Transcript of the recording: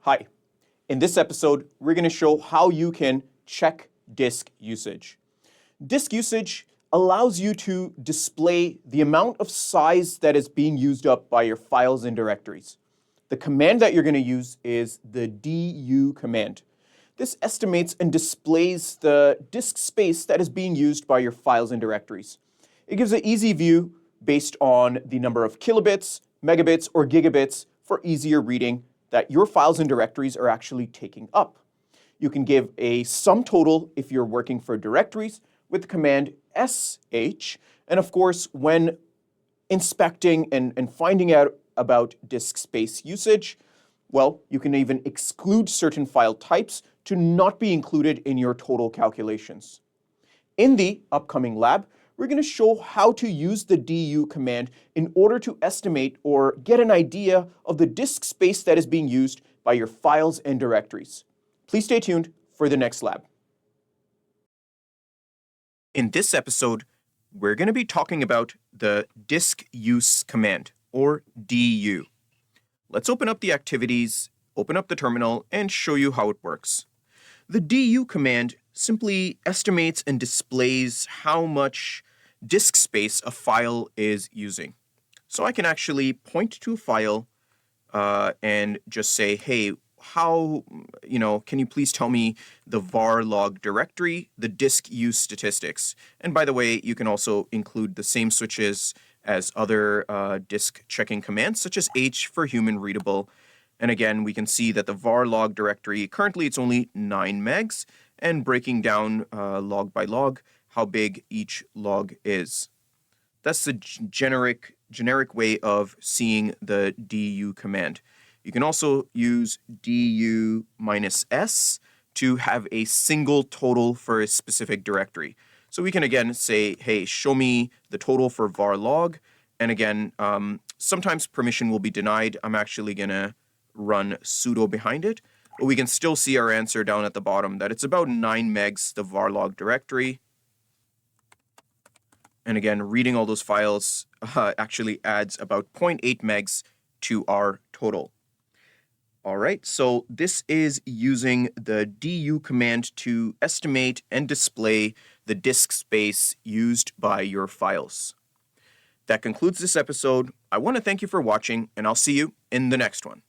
Hi. In this episode, we're going to show how you can check disk usage. Disk usage allows you to display the amount of size that is being used up by your files and directories. The command that you're going to use is the du command. This estimates and displays the disk space that is being used by your files and directories. It gives an easy view based on the number of kilobits, megabits, or gigabits for easier reading that your files and directories are actually taking up. You can give a sum total if you're working for directories with the command sh, and of course, when inspecting and finding out about disk space usage, well, you can even exclude certain file types to not be included in your total calculations. In the upcoming lab, we're going to show how to use the du command in order to estimate or get an idea of the disk space that is being used by your files and directories. Please stay tuned for the next lab. In this episode, we're going to be talking about the disk use command, or du. Let's open up the activities, open up the terminal, and show you how it works. The du command simply estimates and displays how much disk space a file is using. So I can actually point to a file and just say, hey, can you please tell me the var log directory, the disk use statistics? And by the way, you can also include the same switches as other disk checking commands, such as h for human readable. And again, we can see that the var log directory, currently it's only 9 megs, and breaking down log by log how big each log is. That's the generic way of seeing the du command. You can also use du -s to have a single total for a specific directory. So we can again say, hey, show me the total for var log. And again, sometimes permission will be denied. I'm actually going to run sudo behind it. But we can still see our answer down at the bottom that it's about 9 megs, the var log directory. And again, reading all those files actually adds about 0.8 megs to our total. All right, so this is using the du command to estimate and display the disk space used by your files. That concludes this episode. I want to thank you for watching, and I'll see you in the next one.